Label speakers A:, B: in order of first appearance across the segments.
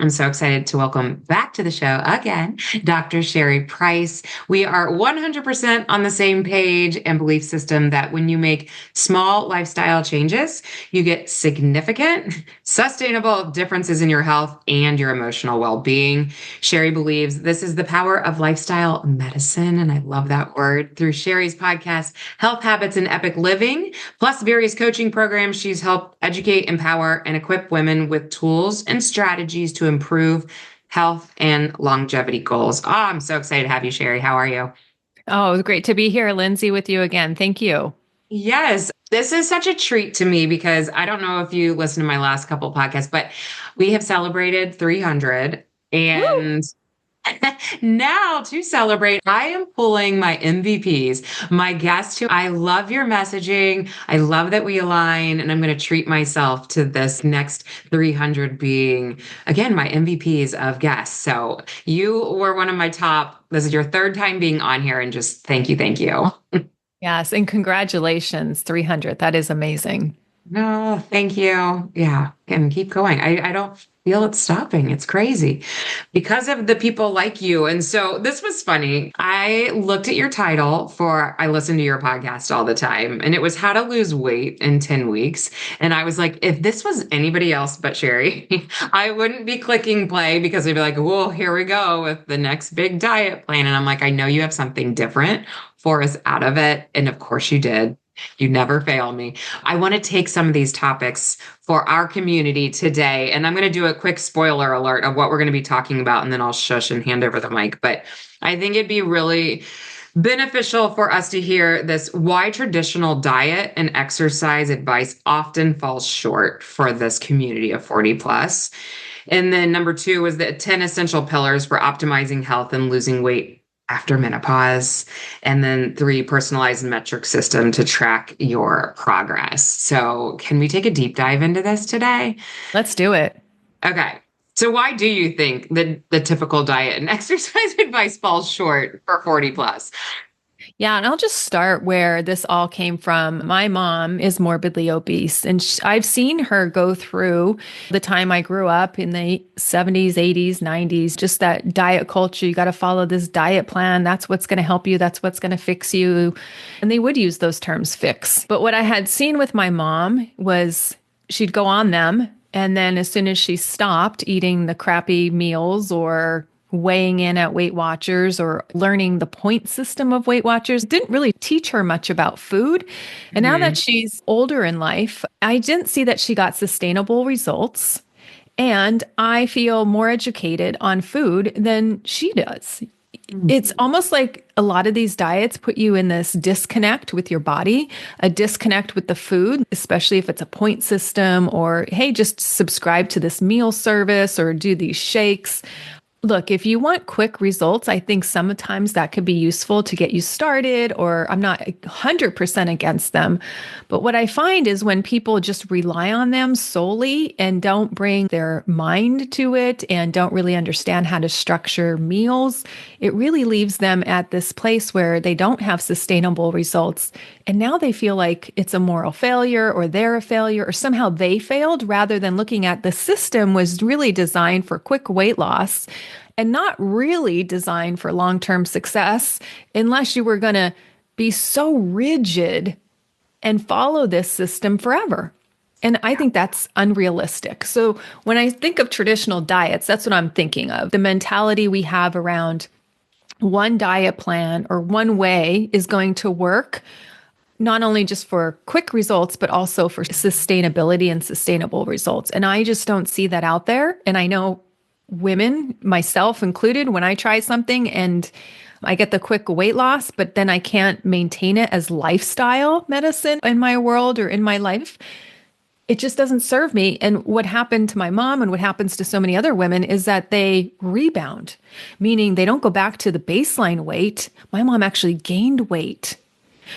A: I'm so excited to welcome back to the show again, Dr. Sherry Price. We are 100% on the same page and belief system that when you make small lifestyle changes, you get significant, sustainable differences in your health and your emotional well-being. Sherry believes this is the power of lifestyle medicine, and I love that word. Through Sherry's podcast, Health Habits and Epic Living, plus various coaching programs, she's helped educate, empower, and equip women with tools and strategies to improve health and longevity goals. Oh, I'm so excited to have you, Sherry. How are you?
B: Oh, great to be here, Lindsay, with you again. Thank you.
A: Yes, this is such a treat to me because I don't know if you listened to my last couple podcasts, but we have celebrated 300
B: Woo!
A: and now to celebrate, I am pulling my MVPs, my guests who I love your messaging. I love that we align, and I'm going to treat myself to this next 300 being, again, my MVPs of guests. So you were one of my top. This is your third time being on here, and just thank you. Thank you.
B: Yes, and congratulations, 300. That is amazing.
A: No, thank you. Yeah, and keep going. I don't feel it stopping. It's crazy because of the people like you. And so this was funny. I looked at your title for, I listen to your podcast all the time, and it was How to Lose Weight in 10 Weeks. And I was like, if this was anybody else but Sherry, I wouldn't be clicking play because they'd be like, whoa, here we go with the next big diet plan. And I'm like, I know you have something different for us out of it. And of course you did. You never fail me. I want to take some of these topics for our community today. And I'm going to do a quick spoiler alert of what we're going to be talking about, and then I'll shush and hand over the mic. But I think it'd be really beneficial for us to hear this why traditional diet and exercise advice often falls short for this community of 40 plus. And then number two was the 10 essential pillars for optimizing health and losing weight after menopause, and then three, personalized metric system to track your progress. So can we take a deep dive into this today?
B: Let's do it.
A: Okay. So why do you think that the typical diet and exercise advice falls short for 40 plus?
B: Yeah, and I'll just start where this all came from. My mom is morbidly obese, and I've seen her go through the time I grew up in the 70s, 80s, 90s, just that diet culture. You got to follow this diet plan. That's what's going to help you. That's what's going to fix you. And they would use those terms fix. But what I had seen with my mom was she'd go on them. And then as soon as she stopped eating the crappy meals or weighing in at Weight Watchers or learning the point system of Weight Watchers didn't really teach her much about food. And now that
A: Mhm.
B: she's older in life, I didn't see that she got sustainable results. And I feel more educated on food than she does. It's almost like a lot of these diets put you in this disconnect with your body, a disconnect with the food, especially if it's a point system or, hey, just subscribe to this meal service or do these shakes. Look, if you want quick results, I think sometimes that could be useful to get you started, or I'm not 100% against them. But what I find is when people just rely on them solely and don't bring their mind to it and don't really understand how to structure meals, it really leaves them at this place where they don't have sustainable results. And now they feel like it's a moral failure or they're a failure or somehow they failed rather than looking at the system was really designed for quick weight loss and not really designed for long term success unless you were going to be so rigid and follow this system forever. And I think that's unrealistic. So when I think of traditional diets, that's what I'm thinking of. The mentality we have around one diet plan or one way is going to work not only just for quick results, but also for sustainability and sustainable results. And I just don't see that out there. And I know women, myself included, when I try something and I get the quick weight loss, but then I can't maintain it as lifestyle medicine in my world or in my life, it just doesn't serve me. And what happened to my mom and what happens to so many other women is that they rebound, meaning they don't go back to the baseline weight. My mom actually gained weight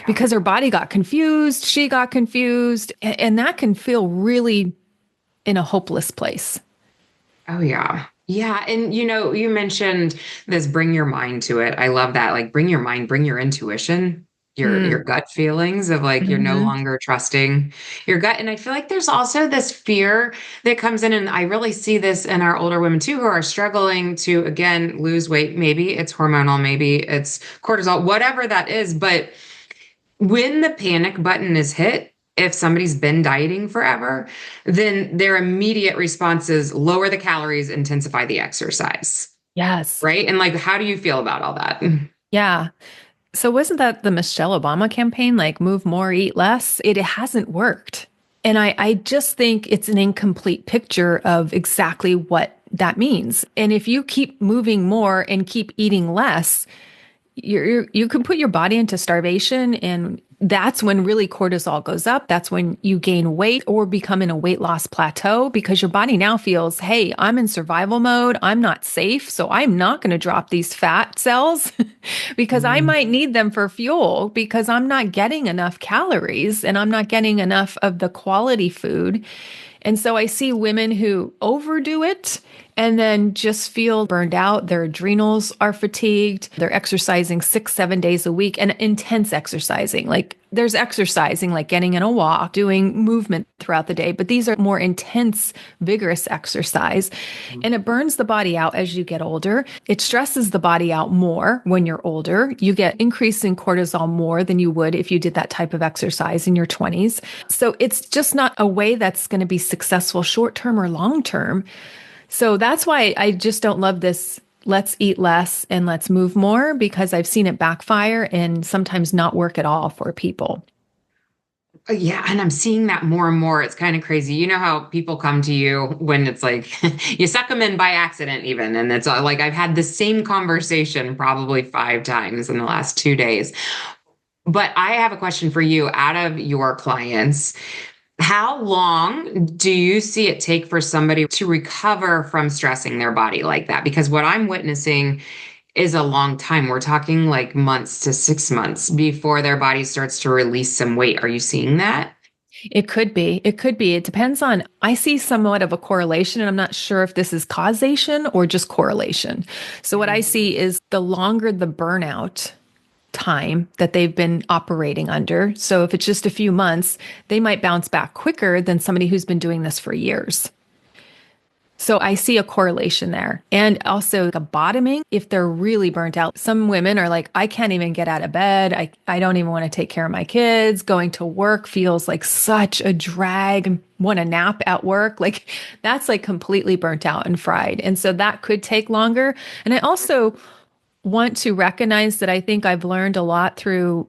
B: because her body got confused, she got confused, and that can feel really in a hopeless place.
A: Oh, yeah. Yeah. And you mentioned this bring your mind to it. I love that. Like bring your mind, bring your intuition. your gut feelings of like you're no
B: Mm-hmm.
A: longer trusting your gut. And I feel like there's also this fear that comes in, and I really see this in our older women too, who are struggling to again lose weight. Maybe it's hormonal, maybe it's cortisol, whatever that is. But when the panic button is hit, if somebody's been dieting forever, then their immediate response is lower the calories, intensify the exercise.
B: Yes.
A: Right. And like, how do you feel about all that?
B: Yeah. So wasn't that the Michelle Obama campaign, like move more, eat less? It hasn't worked. And I just think it's an incomplete picture of exactly what that means. And if you keep moving more and keep eating less, you can put your body into starvation, and that's when really cortisol goes up. That's when you gain weight or become in a weight loss plateau because your body now feels, hey, I'm in survival mode. I'm not safe. So I'm not going to drop these fat cells because I
A: Mhm.
B: might need them for fuel because I'm not getting enough calories and I'm not getting enough of the quality food. And so I see women who overdo it and then just feel burned out. Their adrenals are fatigued. They're exercising 6, 7 days a week and intense exercising. Like there's exercising, like getting in a walk, doing movement throughout the day, but these are more intense, vigorous exercise. And it burns the body out as you get older. It stresses the body out more when you're older. You get increase in cortisol more than you would if you did that type of exercise in your 20s. So it's just not a way that's going to be successful short term or long term. So that's why I just don't love this let's eat less and let's move more because I've seen it backfire and sometimes not work at all for people.
A: Yeah, and I'm seeing that more and more. It's kind of crazy. You know how people come to you when it's like you suck them in by accident, even. And it's like I've had the same conversation probably 5 times in the last 2 days. But I have a question for you. Out of your clients, how long do you see it take for somebody to recover from stressing their body like that? Because what I'm witnessing is a long time. We're talking like months to 6 months before their body starts to release some weight. Are you seeing that?
B: It could be. It could be. It depends on, I see somewhat of a correlation, and I'm not sure if this is causation or just correlation. So, what I
A: Mhm.
B: see is the longer the burnout time that they've been operating under. So, if it's just a few months, they might bounce back quicker than somebody who's been doing this for years. So I see a correlation there. And also like a bottoming if they're really burnt out. Some women are like, I can't even get out of bed. I don't even want to take care of my kids. Going to work feels like such a drag. Want a nap at work. Like that's like completely burnt out and fried. And so that could take longer. And I also want to recognize that I think I've learned a lot through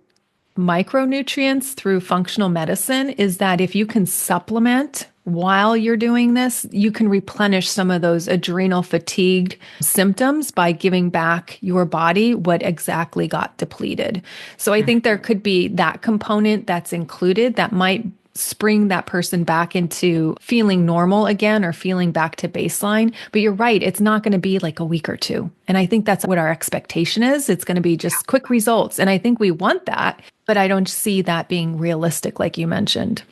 B: micronutrients through functional medicine is that if you can supplement while you're doing this, you can replenish some of those adrenal fatigued symptoms by giving back your body what exactly got depleted. So I think there could be that component that's included that might spring that person back into feeling normal again or feeling back to baseline. But you're right, it's not going to be like a week or two. And I think that's what our expectation is. It's going to be just quick results. And I think we want that, but I don't see that being realistic, like you mentioned.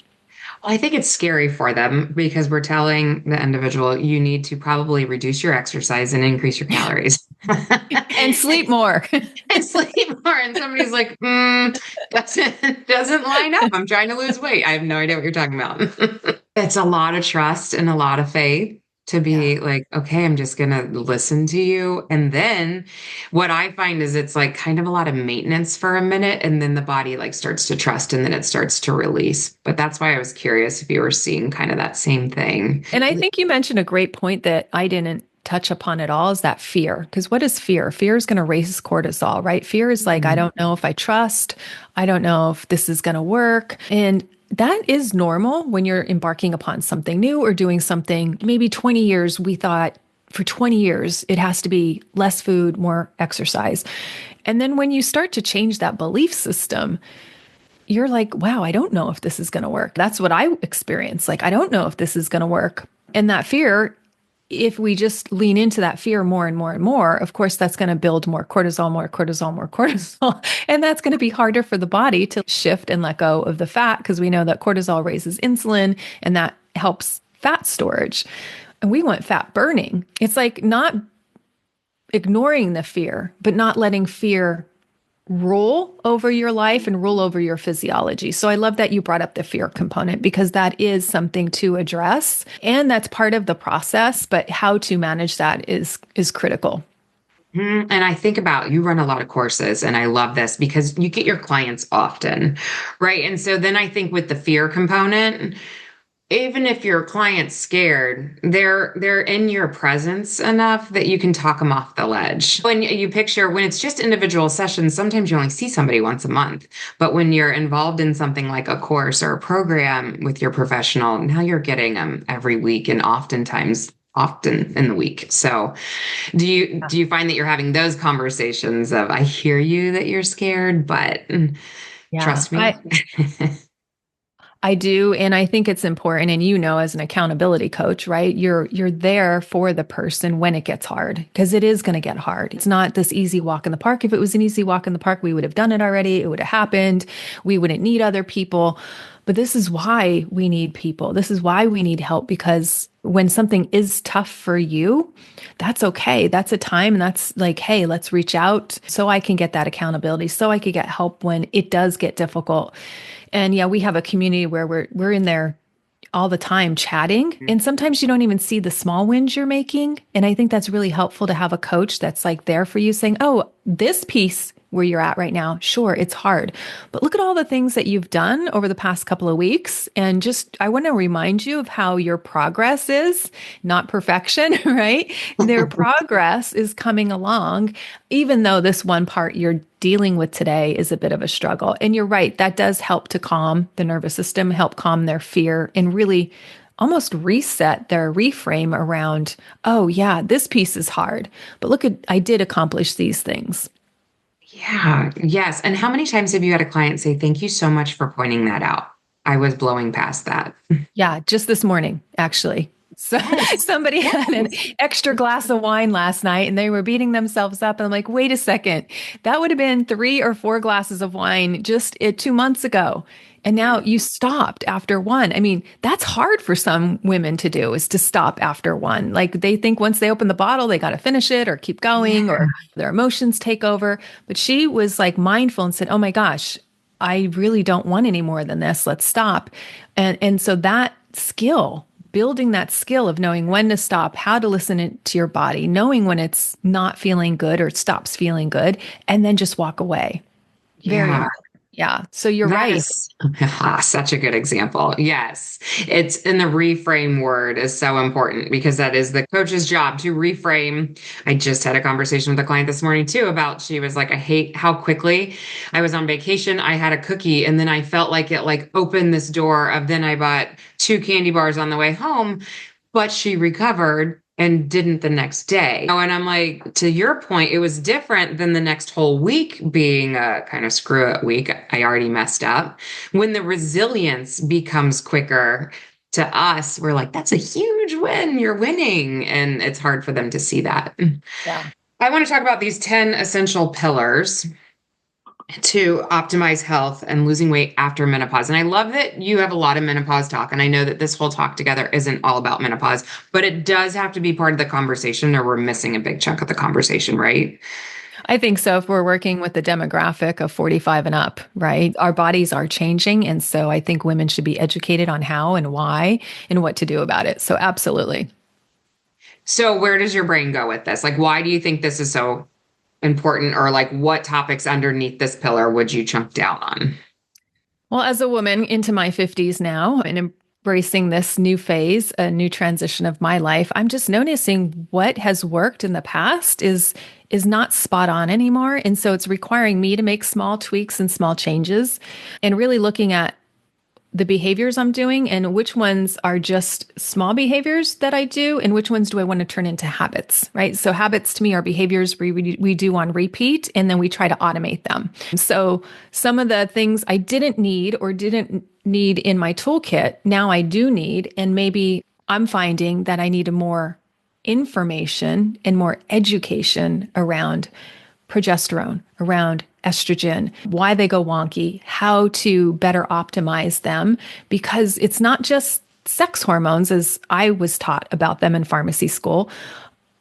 A: Well, I think it's scary for them because we're telling the individual you need to probably reduce your exercise and increase your calories.
B: And sleep more.
A: And sleep more. And somebody's like, doesn't line up. I'm trying to lose weight. I have no idea what you're talking about. It's a lot of trust and a lot of faith to
B: Yeah.
A: be like, okay, I'm just gonna listen to you. And then what I find is it's like kind of a lot of maintenance for a minute, and then the body like starts to trust and then it starts to release. But that's why I was curious if you were seeing kind of that same thing.
B: And I think you mentioned a great point that I didn't touch upon at all is that fear. Because what is fear? Fear is going to raise cortisol, right? Fear is like, I
A: Mhm.
B: don't know if I trust. I don't know if this is going to work. And that is normal when you're embarking upon something new or doing something. Maybe 20 years, we thought for 20 years, it has to be less food, more exercise. And then when you start to change that belief system, you're like, wow, I don't know if this is going to work. That's what I experienced. Like, I don't know if this is going to work. And that fear, if we just lean into that fear more and more and more, of course, that's going to build more cortisol, more cortisol, more cortisol. And that's going to be harder for the body to shift and let go of the fat because we know that cortisol raises insulin and that helps fat storage. And we want fat burning. It's like not ignoring the fear, but not letting fear rule over your life and rule over your physiology. So I love that you brought up the fear component because that is something to address and that's part of the process, but how to manage that is critical.
A: And I think about you run a lot of courses, and I love this because you get your clients often, right? And so then I think with the fear component, even if your client's scared, they're in your presence enough that you can talk them off the ledge. When you picture when it's just individual sessions, sometimes you only see somebody once a month. But when you're involved in something like a course or a program with your professional, now you're getting them every week and oftentimes often in the week. So do you find that you're having those conversations of I hear you that you're scared, but
B: Yeah,
A: trust me?
B: I do, and I think it's important. And as an accountability coach, right? You're there for the person when it gets hard because it is going to get hard. It's not this easy walk in the park. If it was an easy walk in the park, we would have done it already. It would have happened. We wouldn't need other people. But this is why we need people. This is why we need help because when something is tough for you, that's okay. That's a time and that's like, hey, let's reach out so I can get that accountability, so I could get help when it does get difficult. And yeah, we have a community where we're in there all the time chatting. And sometimes you don't even see the small wins you're making. And I think that's really helpful to have a coach that's like there for you saying, oh, this piece where you're at right now, sure, it's hard, but look at all the things that you've done over the past couple of weeks. And just, I want to remind you of how your progress is, not perfection, right? Their progress is coming along, even though this one part you're dealing with today is a bit of a struggle. And you're right, that does help to calm the nervous system, help calm their fear, and really almost reset their reframe around, oh, yeah, this piece is hard, but look at, I did accomplish these things.
A: Yeah, yes. And how many times have you had a client say, thank you so much for pointing that out? I was blowing past that.
B: Yeah, just this morning, actually. So
A: Yes.
B: somebody had an
A: Yes.
B: extra glass of wine last night and they were beating themselves up. And I'm like, wait a second, that would have been 3 or 4 glasses of wine just 2 months ago. And now you stopped after one. I mean, that's hard for some women to do is to stop after one. Like they think once they open the bottle, they got to finish it or keep going
A: Yeah.
B: or their emotions take over. But she was like mindful and said, oh my gosh, I really don't want any more than this. Let's stop. And so that skill, building that skill of knowing when to stop, how to listen to your body, knowing when it's not feeling good or it stops feeling good, and then just walk away. Very
A: Yeah.
B: important. Yeah. So you're
A: That
B: right.
A: is such a good example. Yes. It's in the reframe word is so important because that is the coach's job to reframe. I just had a conversation with a client this morning too about she was like, I hate how quickly I was on vacation. I had a cookie and then I felt like it like opened this door of then I bought 2 candy bars on the way home, but she recovered and didn't the next day. Oh, and I'm like, to your point, it was different than the next whole week being a kind of screw it week. I already messed up. When the resilience becomes quicker to us, we're like, that's a huge win. You're winning. And it's hard for them to see that.
B: Yeah.
A: I want to talk about these 10 essential pillars to optimize health and losing weight after menopause. And I love that you have a lot of menopause talk. And I know that this whole talk together isn't all about menopause, but it does have to be part of the conversation or we're missing a big chunk of the conversation, right?
B: I think so. If we're working with the demographic of 45 and up, right? Our bodies are changing. And so I think women should be educated on how and why and what to do about it. So absolutely.
A: So where does your brain go with this? Like, why do you think this is so important? Or like what topics underneath this pillar would you chunk down on?
B: Well, as a woman into my 50s now and embracing this new phase, a new transition of my life, I'm just noticing what has worked in the past is not spot on anymore. And so it's requiring me to make small tweaks and small changes and really looking at the behaviors I'm doing and which ones are just small behaviors that I do and which ones do I want to turn into habits, right? So habits to me are behaviors we do on repeat and then we try to automate them. So some of the things I didn't need or didn't need in my toolkit, now I do need, and maybe I'm finding that I need more information and more education around progesterone, around estrogen, why they go wonky, how to better optimize them, because it's not just sex hormones as I was taught about them in pharmacy school.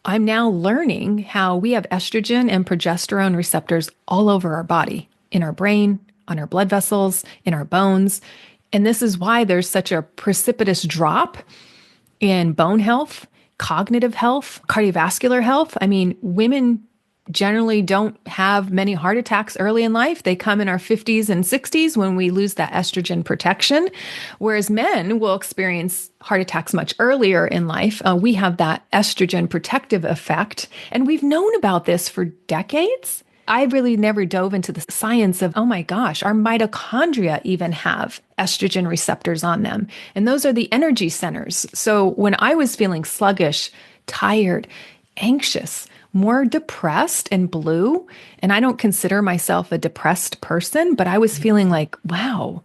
B: I'm now learning how we have estrogen and progesterone receptors all over our body, in our brain, on our blood vessels, in our bones. And this is why there's such a precipitous drop in bone health, cognitive health, cardiovascular health. I mean, women generally don't have many heart attacks early in life. They come in our 50s and 60s when we lose that estrogen protection, whereas men will experience heart attacks much earlier in life. We have that estrogen protective effect, and we've known about this for decades. I really never dove into the science of, oh my gosh, our mitochondria even have estrogen receptors on them. And those are the energy centers. So when I was feeling sluggish, tired, anxious, more depressed and blue, and I don't consider myself a depressed person, but I was feeling like, wow,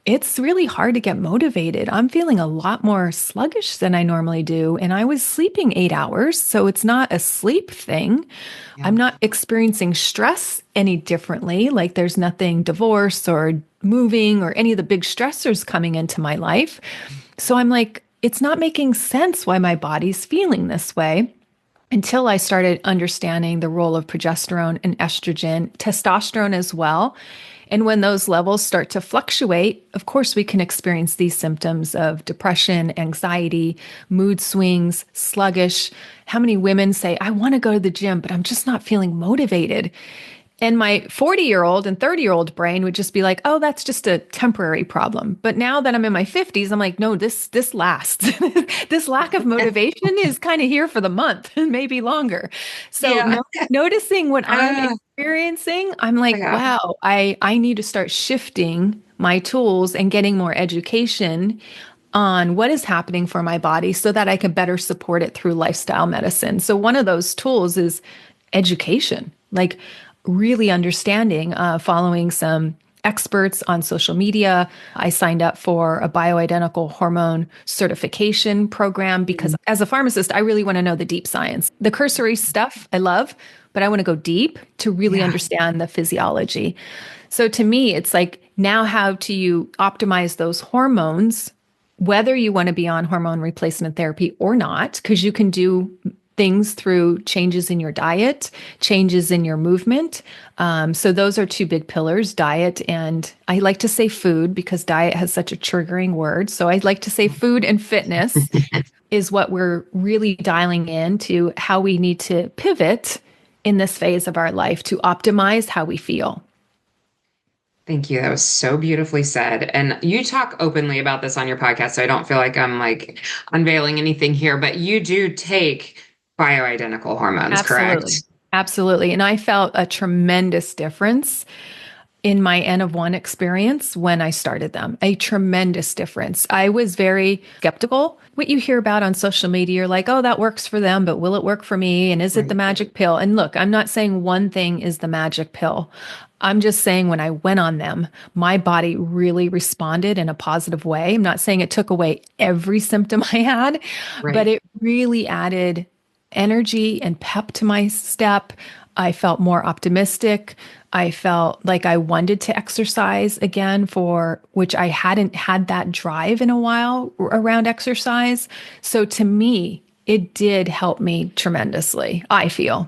B: it's really hard to get motivated. I'm feeling a lot more sluggish than I normally do. And I was sleeping 8 hours. So it's not a sleep thing.
A: Yeah.
B: I'm not experiencing stress any differently. Like there's nothing divorce or moving or any of the big stressors coming into my life. So I'm like, it's not making sense why my body's feeling this way until I started understanding the role of progesterone and estrogen, testosterone as well. And when those levels start to fluctuate, of course, we can experience these symptoms of depression, anxiety, mood swings, sluggish. How many women say, I want to go to the gym, but I'm just not feeling motivated? And my 40-year-old and 30-year-old brain would just be like, oh, that's just a temporary problem. But now that I'm in my 50s, I'm like, no, this lasts. This lack of motivation is kind of here for the month, maybe longer. So
A: Yeah.
B: noticing what I'm
A: Ah,
B: experiencing, I'm like,
A: yeah.
B: wow, I need to start shifting my tools and getting more education on what is happening for my body so that I can better support it through lifestyle medicine. So one of those tools is education, like really understanding, following some experts on social media. I signed up for a bioidentical hormone certification program because as a pharmacist, I really want to know the deep science. The cursory stuff I love, but I want to go deep to really
A: Yeah.
B: understand the physiology. So to me, it's like now how do you optimize those hormones, whether you want to be on hormone replacement therapy or not, because you can do things through changes in your diet, changes in your movement. So those are two big pillars, diet and I like to say food because diet has such a triggering word. So I'd like to say food and fitness is what we're really dialing into how we need to pivot in this phase of our life to optimize how we feel.
A: Thank you. That was so beautifully said. And you talk openly about this on your podcast, so I don't feel like I'm like unveiling anything here, but you do take bioidentical hormones, correct?
B: Absolutely. Absolutely. And I felt a tremendous difference in my N of one experience when I started them, a tremendous difference. I was very skeptical. What you hear about on social media, you're like, oh, that works for them, but will it work for me? And is it the
A: Right.
B: magic pill? And look, I'm not saying one thing is the magic pill. I'm just saying when I went on them, my body really responded in a positive way. I'm not saying it took away every symptom I had, but
A: Right.
B: it really added energy and pep to my step. I felt more optimistic. I felt like I wanted to exercise again, for which I hadn't had that drive in a while around exercise. So to me, it did help me tremendously, I feel.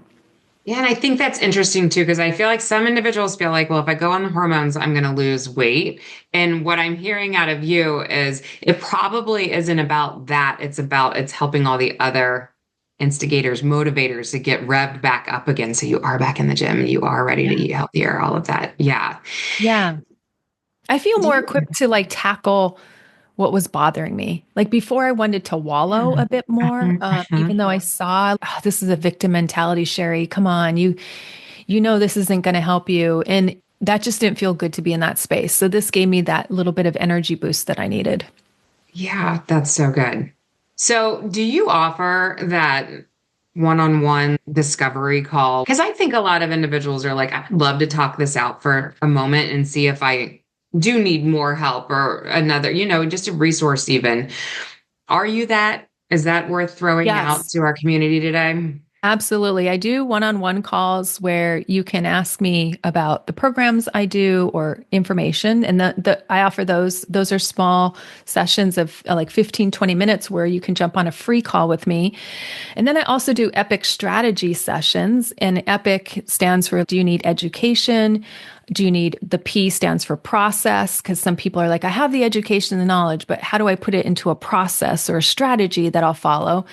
A: Yeah, and I think that's interesting too, because I feel like some individuals feel like, well, if I go on the hormones, I'm going to lose weight. And what I'm hearing out of you is it probably isn't about that. It's helping all the other instigators, motivators to get revved back up again. So you are back in the gym, you are ready to
B: Yeah.
A: eat healthier, all of that. Yeah.
B: Yeah. I feel
A: Do
B: more
A: you?
B: equipped to like tackle what was bothering me. Like before, I wanted to wallow a bit more,
A: Mhm, mhm.
B: even though I saw, "Ah, this is a victim mentality, Sherry. Come on, you know this isn't going to help you," and that just didn't feel good to be in that space. So this gave me that little bit of energy boost that I needed.
A: Yeah, that's so good. So, do you offer that one-on-one discovery call? Because I think a lot of individuals are like, I'd love to talk this out for a moment and see if I do need more help or another, just a resource even. Are you that? Is that worth throwing out
B: Yes.
A: to our community today?
B: Absolutely. I do one-on-one calls where you can ask me about the programs I do or information. And I offer those. Those are small sessions of like 15, 20 minutes where you can jump on a free call with me. And then I also do EPIC strategy sessions. And EPIC stands for, do you need education? Do you need, the P stands for process? Because some people are like, I have the education and the knowledge, but how do I put it into a process or a strategy that I'll follow?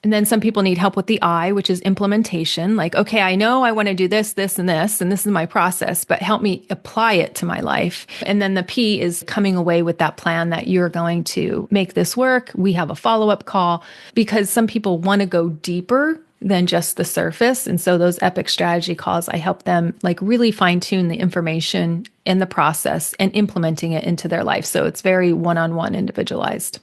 B: And then some people need help with the I, which is implementation. Like, okay, I know I want to do this, this, and this is my process, but help me apply it to my life. And then the P is coming away with that plan that you're going to make this work. We have a follow-up call because some people want to go deeper than just the surface. And so those EPIC strategy calls, I help them like really fine tune the information and the process and implementing it into their life. So it's very one-on-one individualized.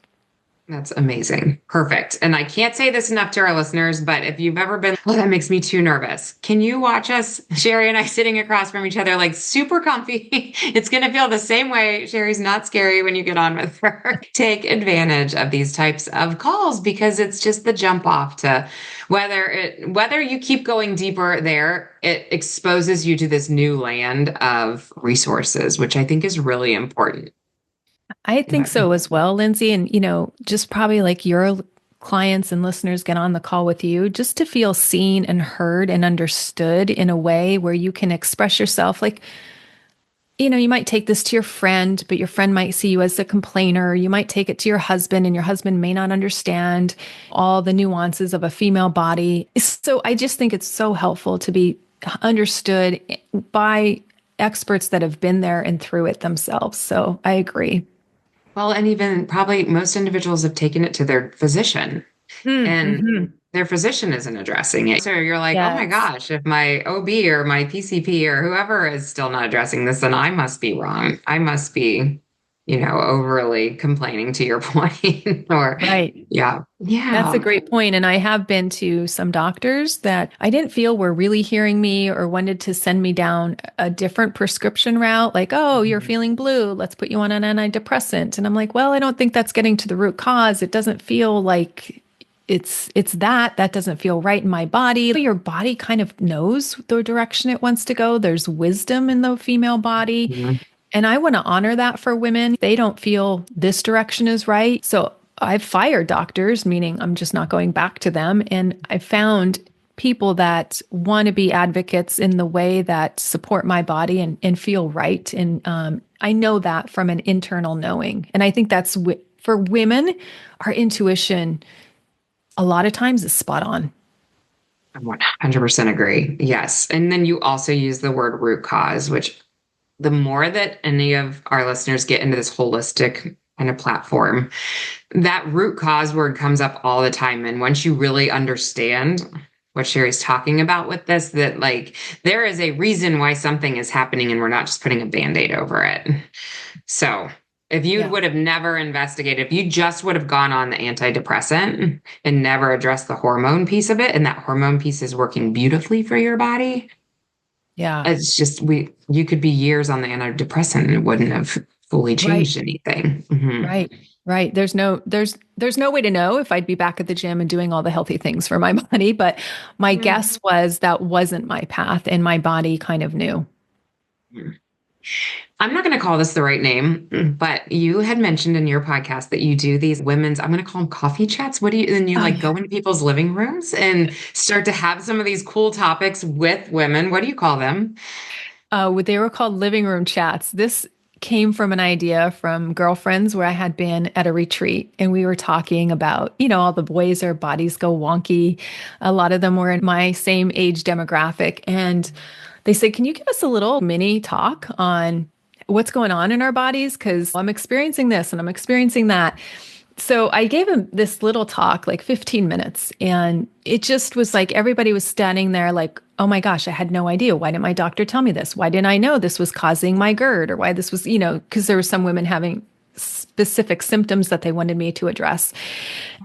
A: That's amazing. Perfect. And I can't say this enough to our listeners, but if you've ever been, well, that makes me too nervous. Can you watch us, Sherry and I sitting across from each other, like super comfy? It's going to feel the same way. Sherry's not scary when you get on with her. Take advantage of these types of calls because it's just the jump off to whether you keep going deeper there, it exposes you to this new land of resources, which I think is really important.
B: I think so as well, Lindsay. And, just probably like your clients and listeners get on the call with you just to feel seen and heard and understood in a way where you can express yourself. Like, you might take this to your friend, but your friend might see you as a complainer. You might take it to your husband, and your husband may not understand all the nuances of a female body. So I just think it's so helpful to be understood by experts that have been there and through it themselves. So I agree.
A: Well, and even probably most individuals have taken it to their physician and
B: Mm-hmm.
A: their physician isn't addressing it. So you're like, oh my
B: Yes.
A: gosh, if my OB or my PCP or whoever is still not addressing this, then I must be wrong. I must be, overly complaining to your point. Or,
B: Right.
A: yeah,
B: That's a
A: yeah.
B: great point. And I have been to some doctors that I didn't feel were really hearing me or wanted to send me down a different prescription route. Like, oh, you're
A: Mhm.
B: feeling blue. Let's put you on an antidepressant. And I'm like, well, I don't think that's getting to the root cause. It doesn't feel like it's that doesn't feel right in my body. Your body kind of knows the direction it wants to go. There's wisdom in the female body.
A: Mhm.
B: And I want to honor that for women. They don't feel this direction is right. So I've fired doctors, meaning I'm just not going back to them. And I found people that want to be advocates in the way that support my body and feel right. And I know that from an internal knowing. And I think that's for women, our intuition a lot of times is spot on.
A: I 100% agree. Yes. And then you also use the word root cause, which the more that any of our listeners get into this holistic kind of platform, that root cause word comes up all the time. And once you really understand what Sherry's talking about with this, that like there is a reason why something is happening and we're not just putting a band-aid over it. So if you
B: Yeah.
A: would have never investigated, if you just would have gone on the antidepressant and never addressed the hormone piece of it, and that hormone piece is working beautifully for your body,
B: Yeah.
A: it's just you could be years on the antidepressant and it wouldn't have fully
B: Right.
A: changed anything. Mhm.
B: Right. Right. There's no way to know if I'd be back at the gym and doing all the healthy things for my body, but my guess was that wasn't my path and my body kind of knew.
A: I'm not going to call this the right name, but you had mentioned in your podcast that you do these women's, I'm going to call them coffee chats. What do you, and you
B: Oh
A: like
B: yeah.
A: go into people's living rooms and start to have some of these cool topics with women. What do you call them?
B: They were called living room chats. This came from an idea from girlfriends where I had been at a retreat and we were talking about, all the boys, their bodies go wonky. A lot of them were in my same age demographic. And they said, can you give us a little mini talk on what's going on in our bodies? Because I'm experiencing this and I'm experiencing that. So I gave him this little talk, like 15 minutes, and it just was like everybody was standing there like, oh my gosh, I had no idea. Why didn't my doctor tell me this? Why didn't I know this was causing my GERD or why this was, because there were some women having specific symptoms that they wanted me to address.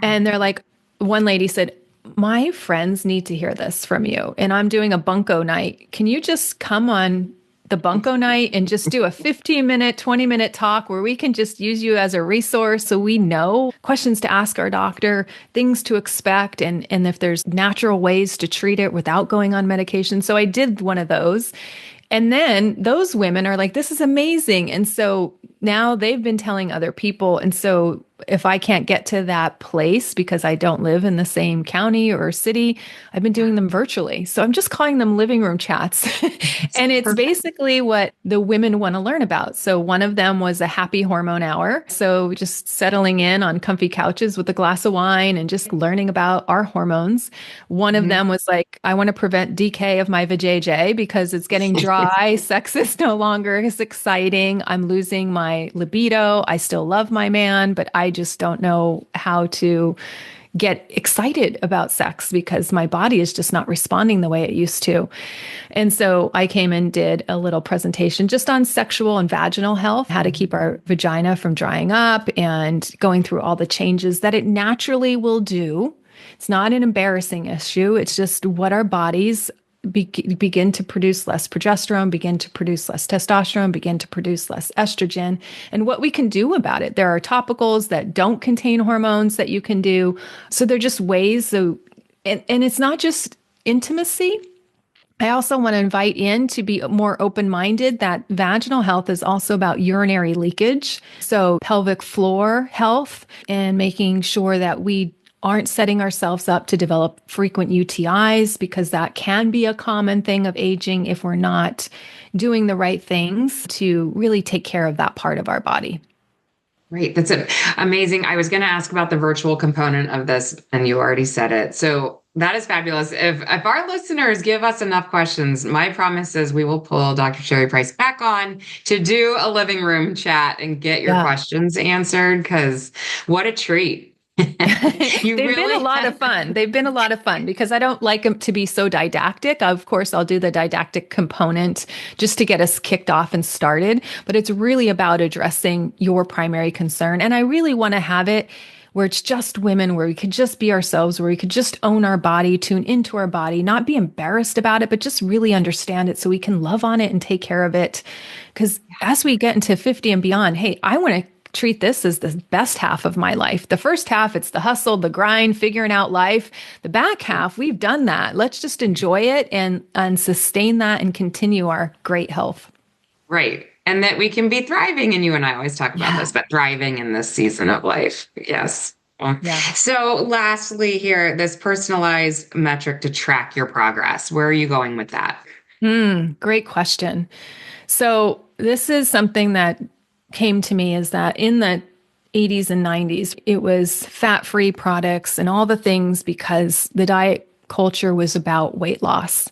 B: And they're like, one lady said, my friends need to hear this from you. And I'm doing a bunko night. Can you just come on the bunko night and just do a 15-minute, 20-minute talk where we can just use you as a resource so we know questions to ask our doctor, things to expect, and if there's natural ways to treat it without going on medication. So I did one of those. And then those women are like, this is amazing. And so now they've been telling other people. And so if I can't get to that place because I don't live in the same county or city, I've been doing them virtually. So I'm just calling them living room chats. And it's basically what the women want to learn about. So one of them was a happy hormone hour. So just settling in on comfy couches with a glass of wine and just learning about our hormones. One of them was like, I want to prevent decay of my vajayjay because it's getting dry. Sex is no longer as exciting. I'm losing my libido. I still love my man, but I just don't know how to get excited about sex because my body is just not responding the way it used to. And so I came and did a little presentation just on sexual and vaginal health, how to keep our vagina from drying up and going through all the changes that it naturally will do. It's not an embarrassing issue. It's just what our bodies begin to produce less progesterone, begin to produce less testosterone, begin to produce less estrogen, and what we can do about it. There are topicals that don't contain hormones that you can do. So they're just ways. So, and it's not just intimacy. I also want to invite in to be more open-minded that vaginal health is also about urinary leakage. So pelvic floor health and making sure that we aren't setting ourselves up to develop frequent UTIs because that can be a common thing of aging if we're not doing the right things to really take care of that part of our body.
A: Great. That's amazing. I was going to ask about the virtual component of this, and you already said it. So that is fabulous. If our listeners give us enough questions, my promise is we will pull Dr. Sherry Price back on to do a living room chat and get your questions answered, because what a treat.
B: They've been a lot of fun. They've been a lot of fun because I don't like them to be so didactic. Of course, I'll do the didactic component just to get us kicked off and started, but it's really about addressing your primary concern. And I really want to have it where it's just women, where we could just be ourselves, where we could just own our body, tune into our body, not be embarrassed about it, but just really understand it so we can love on it and take care of it. Because as we get into 50 and beyond, hey, I want to treat this as the best half of my life. The first half, it's the hustle, the grind, figuring out life. The back half, we've done that. Let's just enjoy it and sustain that and continue our great health.
A: Right. And that we can be thriving. And you and I always talk about this, but thriving in this season of life. Yes. Yeah. So lastly here, this personalized metric to track your progress. Where are you going with that?
B: Great question. So this is something that came to me is that in the 80s and 90s, it was fat-free products and all the things because the diet culture was about weight loss.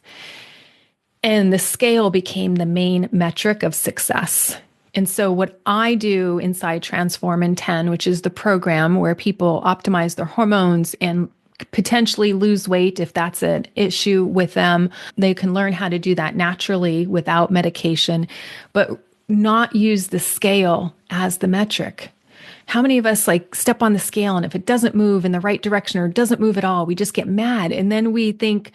B: And the scale became the main metric of success. And so what I do inside Transform in 10, which is the program where people optimize their hormones and potentially lose weight if that's an issue with them, they can learn how to do that naturally without medication, but not use the scale as the metric. How many of us like step on the scale and if it doesn't move in the right direction or doesn't move at all, we just get mad. And then we think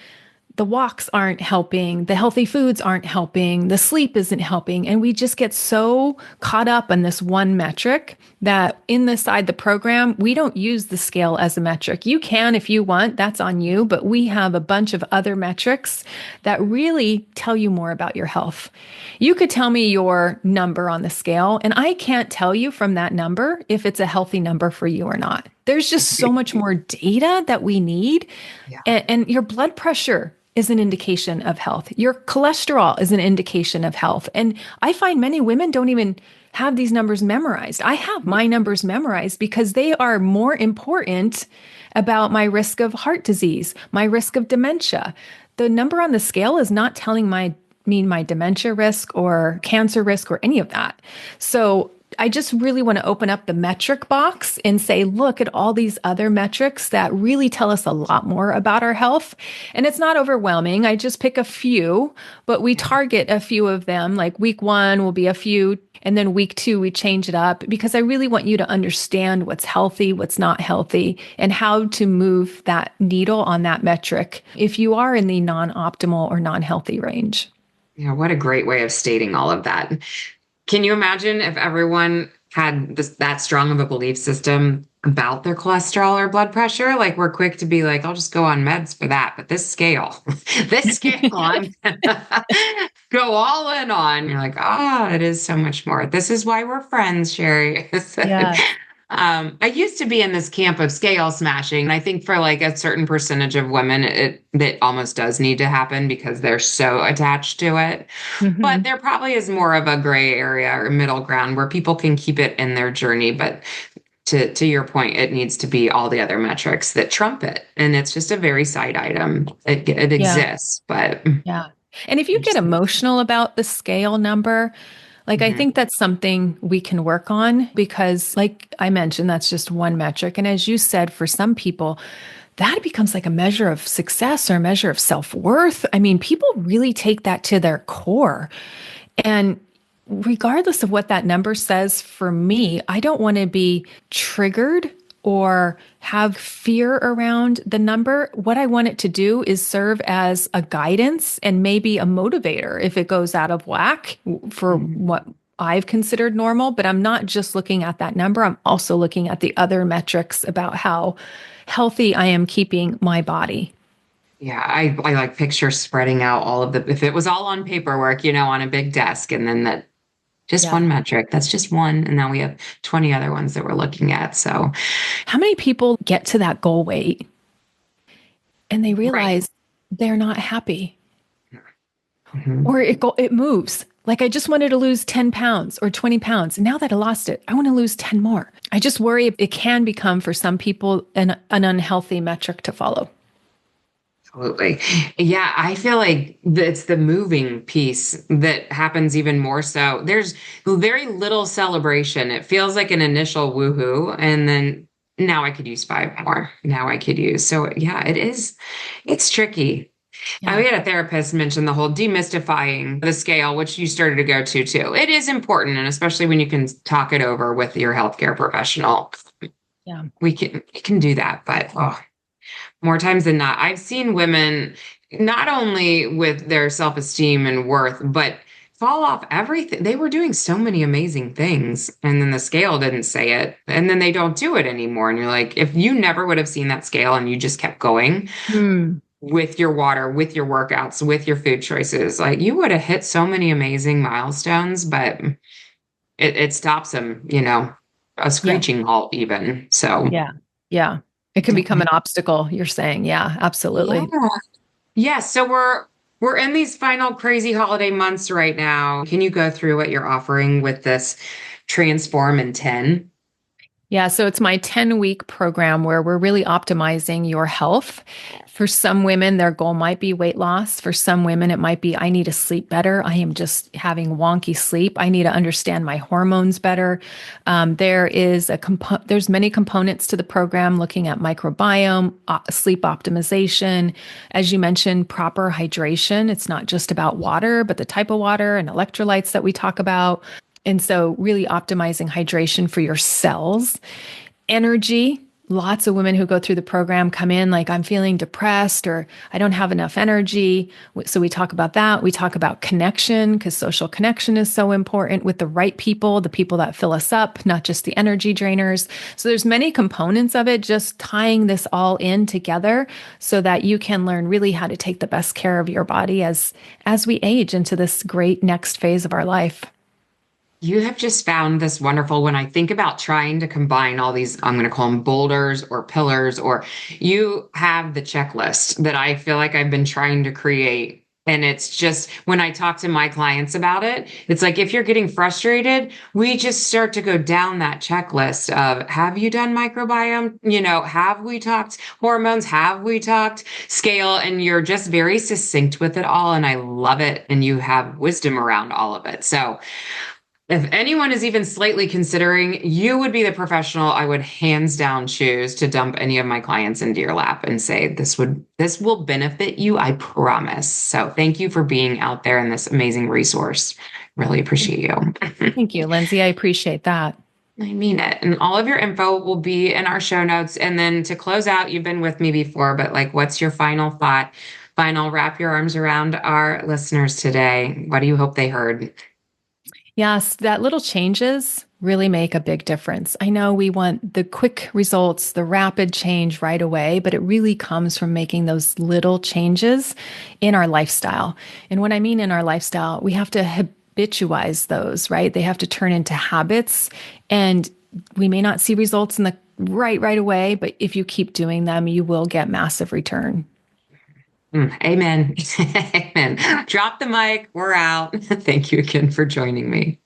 B: the walks aren't helping, the healthy foods aren't helping, the sleep isn't helping. And we just get so caught up in this one metric that inside the program, we don't use the scale as a metric. You can if you want, that's on you, but we have a bunch of other metrics that really tell you more about your health. You could tell me your number on the scale, and I can't tell you from that number if it's a healthy number for you or not. There's just so much more data that we need. Yeah. And your blood pressure is an indication of health. Your cholesterol is an indication of health. And I find many women don't even have these numbers memorized. I have my numbers memorized because they are more important about my risk of heart disease, my risk of dementia. The number on the scale is not telling my dementia risk or cancer risk or any of that. So I just really want to open up the metric box and say, look at all these other metrics that really tell us a lot more about our health. And it's not overwhelming. I just pick a few, but we target a few of them. Like week 1 will be a few. And then week 2, we change it up because I really want you to understand what's healthy, what's not healthy, and how to move that needle on that metric if you are in the non-optimal or non-healthy range.
A: Yeah, what a great way of stating all of that. Can you imagine if everyone had that strong of a belief system about their cholesterol or blood pressure? Like we're quick to be like, I'll just go on meds for that. But this scale, this scale, I'm gonna go all in on. You're like, oh, it is so much more. This is why we're friends, Sherry.
B: Yeah.
A: I used to be in this camp of scale smashing. And I think for like a certain percentage of women, it that almost does need to happen because they're so attached to it. But
B: Hmm.
A: there probably is more of a gray area or middle ground where people can keep it in their journey. But to your point, it needs to be all the other metrics that trump it. And it's just a very side item. It
B: Yeah.
A: exists, but
B: Yeah. And if you get emotional about the scale number, like I
A: Mhm.
B: think that's something we can work on because, like I mentioned, that's just one metric. And as you said, for some people, that becomes like a measure of success or a measure of self-worth. I mean, people really take that to their core. And regardless of what that number says for me, I don't want to be triggered or have fear around the number. What I want it to do is serve as a guidance and maybe a motivator if it goes out of whack for
A: Mhm.
B: what I've considered normal. But I'm not just looking at that number, I'm also looking at the other metrics about how healthy I am keeping my body.
A: Yeah, I like picture spreading out all of the, if it was all on paperwork, on a big desk, and then that just
B: Yeah.
A: one metric, that's just one. And now we have 20 other ones that we're looking at. So,
B: How many people get to that goal weight and they
A: right.
B: realize they're not happy
A: Mhm.
B: or it moves. Like I just wanted to lose 10 pounds or 20 pounds. And now that I lost it, I want to lose 10 more. I just worry it can become for some people an unhealthy metric to follow.
A: Absolutely. Yeah, I feel like it's the moving piece that happens even more so. There's very little celebration. It feels like an initial woohoo, and then now I could use five more. Now I could use. So yeah, it's tricky. I
B: Yeah.
A: had a therapist mention the whole demystifying the scale, which you started to go to too. It is important, and especially when you can talk it over with your healthcare professional.
B: Yeah.
A: We can do that, but more times than not, I've seen women not only with their self-esteem and worth, but fall off everything. They were doing so many amazing things, and then the scale didn't say it, and then they don't do it anymore. And you're like, if you never would have seen that scale and you just kept going
B: Hmm.
A: with your water, with your workouts, with your food choices, like you would have hit so many amazing milestones, but it stops them, a
B: Yeah.
A: screeching halt even. So
B: Yeah. Yeah. It can become an obstacle, you're saying. Yeah,
A: yeah.
B: absolutely.
A: Yeah, so we're in these final crazy holiday months right now. Can you go through what you're offering with this Transform in 10?
B: Yeah, so it's my 10-week program where we're really optimizing your health. For some women, their goal might be weight loss. For some women, it might be I need to sleep better. I am just having wonky sleep. I need to understand my hormones better. There's many components to the program looking at microbiome, sleep optimization, as you mentioned, proper hydration. It's not just about water, but the type of water and electrolytes that we talk about. And so, really optimizing hydration for your cells, energy. Lots of women who go through the program come in like, I'm feeling depressed or I don't have enough energy. So, we talk about that. We talk about connection because social connection is so important with the right people, the people that fill us up, not just the energy drainers. So, there's many components of it, just tying this all in together so that you can learn really how to take the best care of your body as we age into this great next phase of our life.
A: You have just found this wonderful when I think about trying to combine all these, I'm going to call them boulders or pillars, or you have the checklist that I feel like I've been trying to create. And it's just when I talk to my clients about it, it's like if you're getting frustrated, we just start to go down that checklist of have you done microbiome? Have we talked hormones? Have we talked scale? And you're just very succinct with it all. And I love it. And you have wisdom around all of it. So, if anyone is even slightly considering, you would be the professional I would hands down choose to dump any of my clients into your lap and say, this will benefit you, I promise. So thank you for being out there and this amazing resource. Really appreciate you.
B: Thank you, Lindsay. I appreciate that.
A: I mean it. And all of your info will be in our show notes. And then to close out, you've been with me before, but like, what's your final thought final wrap your arms around our listeners today? What do you hope they heard?
B: Yes, that little changes really make a big difference. I know we want the quick results, the rapid change right away, but it really comes from making those little changes in our lifestyle. And what I mean in our lifestyle, we have to habituize those, right? They have to turn into habits. And we may not see results in the right away, but if you keep doing them, you will get massive return.
A: Amen. Amen. Drop the mic. We're out. Thank you again for joining me.